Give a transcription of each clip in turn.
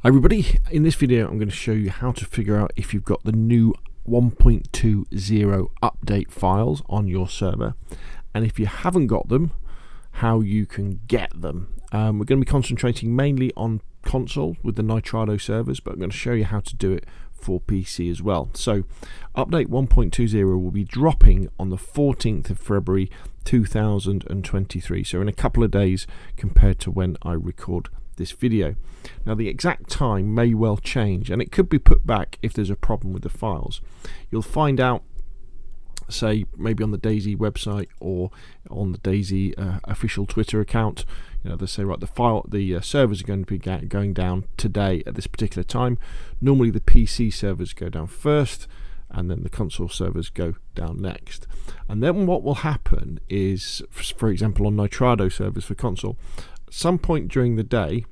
Hi everybody, in this video I'm going to show you how to figure out if you've got the new 1.20 update files on your server, and if you haven't got them, how you can get them. We're going to be concentrating mainly on console with the Nitrado servers, but I'm going to show you how to do it for PC as well. So update 1.20 will be dropping on the 14th of February 2023, so in a couple of days compared to when I record this video. Now the exact time may well change, and it could be put back if there's a problem with the files. You'll find out, say maybe on the DayZ website or on the DayZ official Twitter account. You know, they say right, the servers are going to be going down today at this particular time. Normally the PC servers go down first, and then the console servers go down next. And then what will happen is, for example, on Nitrado servers for console, at some point during the day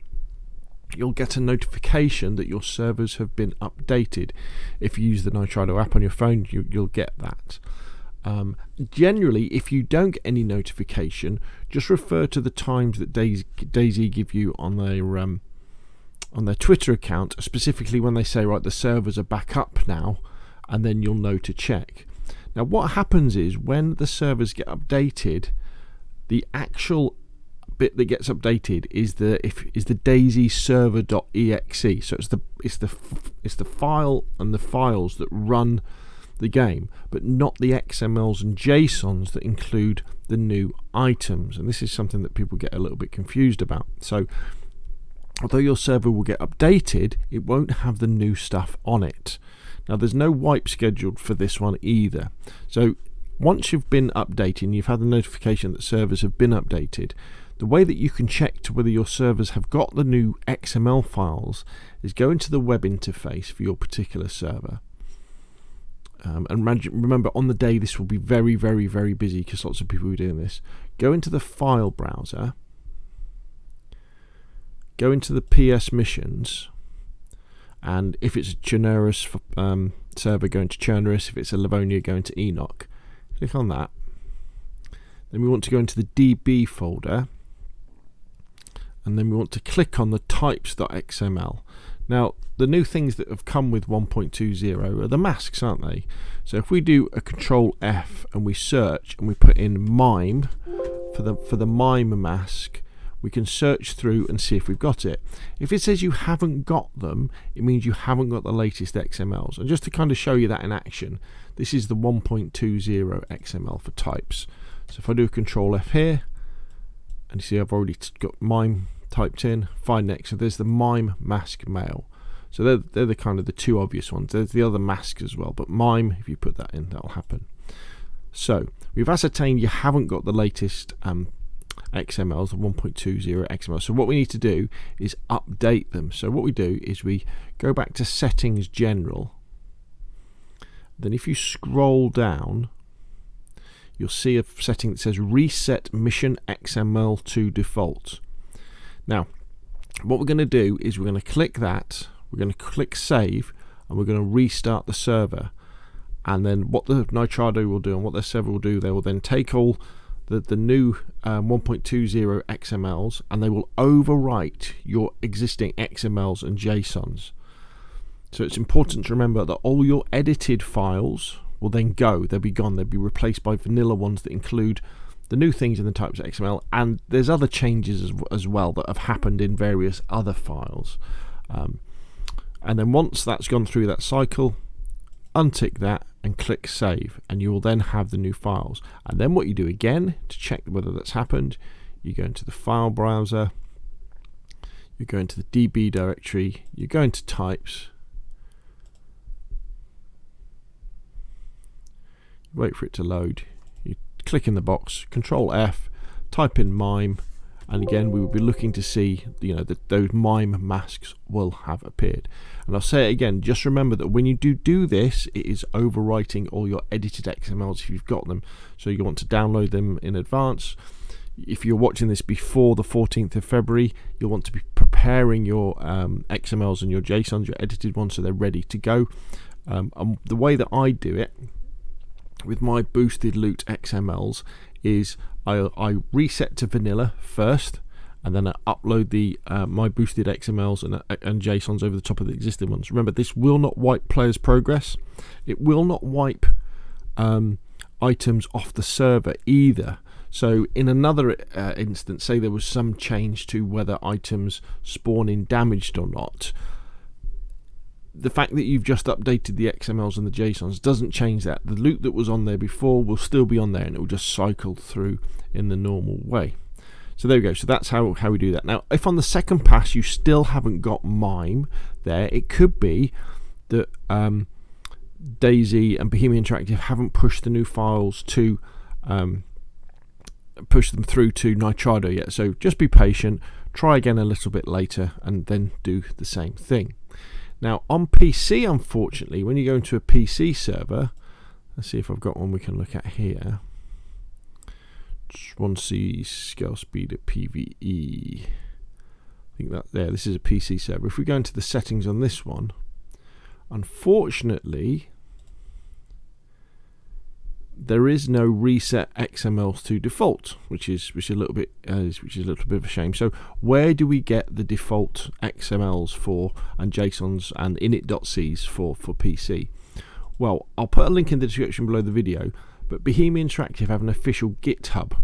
you'll get a notification that your servers have been updated. If you use the Nitrado app on your phone, you'll get that. Generally, if you don't get any notification, just refer to the times that DayZ give you on their Twitter account, specifically when they say, right, the servers are back up now, and then you'll know to check. Now what happens is, when the servers get updated, the actual bit that gets updated is the DayZ server.exe. So it's the file and the files that run the game, but not the XMLs and JSONs that include the new items. And this is something that people get a little bit confused about. So although your server will get updated, it won't have the new stuff on it. Now there's no wipe scheduled for this one either. So once you've been updating, you've had the notification that servers have been updated, the way that you can check to whether your servers have got the new XML files is go into the web interface for your particular server. And remember, on the day this will be very, very, very busy because lots of people are doing this. Go into the file browser, go into the PS missions, and if it's a Chernarus server, go into Chernarus. If it's a Livonia, go into Enoch. Click on that. Then we want to go into the DB folder, and then we want to click on the types.xml. Now the new things that have come with 1.20 are the masks, aren't they? So if we do a Control F and we search and we put in mime for the mime mask, we can search through and see if we've got it. If it says you haven't got them, it means you haven't got the latest XMLs. And just to kind of show you that in action, this is the 1.20 XML for types. So if I do a Control F here, and you see I've already got mime typed in, find next. So there's the mime mask mail. So they're the kind of the two obvious ones. There's the other masks as well, but mime, if you put that in, that'll happen. So we've ascertained you haven't got the latest XMLs, the 1.20 XML. So what we need to do is update them. So what we do is we go back to settings general. Then if you scroll down, you'll see a setting that says reset mission XML to default. Now what we're going to do is we're going to click that, we're going to click save, and we're going to restart the server. And then what the Nitrado will do and what their server will do, they will then take all the new 1.20 XMLs, and they will overwrite your existing XMLs and JSONs. So it's important to remember that all your edited files will then go, they'll be gone, they'll be replaced by vanilla ones that include the new things in the types.xml, and there's other changes as well that have happened in various other files. And then once that's gone through that cycle, untick that and click save, and you will then have the new files. And then what you do again to check whether that's happened, you go into the file browser, you go into the DB directory, you go into types, wait for it to load, you click in the box, Control F, type in mime, and again we will be looking to see, you know, that those mime masks will have appeared. And I'll say it again, just remember that when you do this, it is overwriting all your edited XMLs if you've got them. So you want to download them in advance. If you're watching this before the 14th of February, you'll want to be preparing your XMLs and your JSONs, your edited ones, so they're ready to go. And the way that I do it with my boosted loot XMLs is I reset to vanilla first, and then I upload the my boosted XMLs and JSONs over the top of the existing ones. Remember, this will not wipe players' progress. It will not wipe items off the server either. So in another instance, say there was some change to whether items spawn in damaged or not, the fact that you've just updated the XMLs and the JSONs doesn't change that. The loot that was on there before will still be on there, and it will just cycle through in the normal way. So there we go. So that's how we do that. Now, if on the second pass you still haven't got mime there, it could be that DayZ and Bohemia Interactive haven't pushed the new files to push them through to Nitrado yet. So just be patient, try again a little bit later, and then do the same thing. Now on PC, unfortunately, when you go into a PC server, let's see if I've got one we can look at here. Just want to see scale speed at PvE. I think that there, this is a PC server. If we go into the settings on this one, unfortunately, there is no reset XMLs to default, which is a little bit of a shame. So where do we get the default XMLs for and JSONs and init.cs for PC? Well, I'll put a link in the description below the video, but Bohemia Interactive have an official GitHub.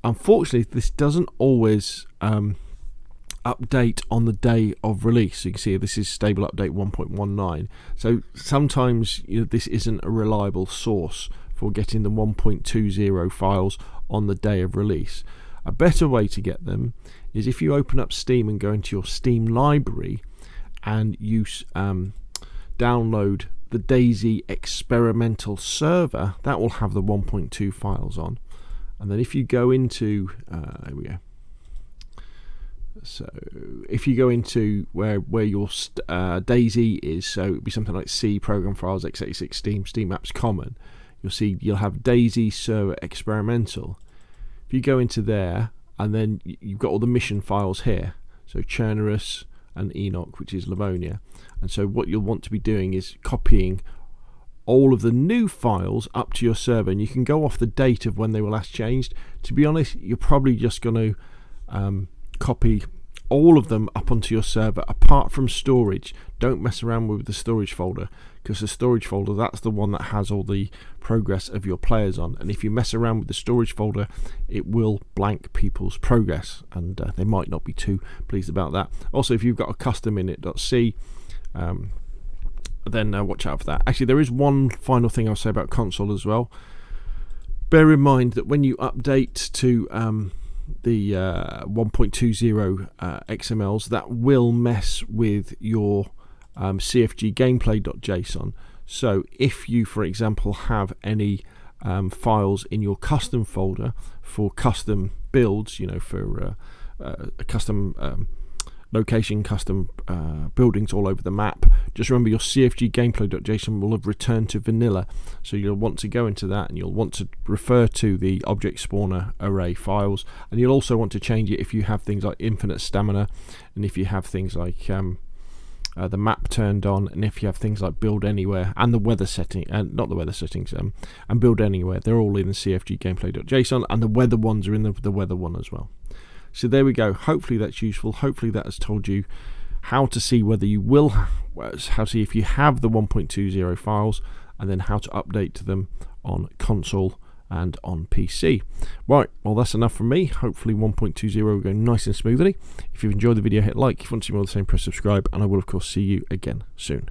Unfortunately, this doesn't always update on the day of release. So you can see this is stable update 1.19. So sometimes this isn't a reliable source for getting the 1.20 files on the day of release. A better way to get them is if you open up Steam and go into your Steam library and you download the DayZ experimental server. That will have the 1.2 files on. And then if you go into here we go. So if you go into where your DayZ is, so it'd be something like C, program files, x86, Steam apps common, you'll see you'll have DayZ server experimental. If you go into there, and then you've got all the mission files here, so Chernarus and Enoch, which is Livonia. And so what you'll want to be doing is copying all of the new files up to your server, and you can go off the date of when they were last changed. To be honest, you're probably just going to copy all of them up onto your server, apart from storage. Don't mess around with the storage folder, because the storage folder, that's the one that has all the progress of your players on, and if you mess around with the storage folder, it will blank people's progress, and they might not be too pleased about that. Also, if you've got a custom init.c, then watch out for that. Actually, there is one final thing I'll say about console as well. Bear in mind that when you update to the 1.20 XMLs, that will mess with your CFG gameplay.json. So if you, for example, have any files in your custom folder for custom builds, for a custom location, custom buildings all over the map, just remember your CFG gameplay.json will have returned to vanilla, so you'll want to go into that and you'll want to refer to the object spawner array files, and you'll also want to change it if you have things like infinite stamina, and if you have things like the map turned on, and if you have things like build anywhere and the weather setting, and not the weather settings, and build anywhere, they're all in the CFG gameplay.json, and the weather ones are in the weather one as well. So there we go. Hopefully that's useful. Hopefully that has told you how to see whether you will, how to see if you have the 1.20 files, and then how to update them on console and on PC. Right, well that's enough from me. Hopefully 1.20 will go nice and smoothly. If you've enjoyed the video, hit like. If you want to see more of the same, press subscribe, and I will of course see you again soon.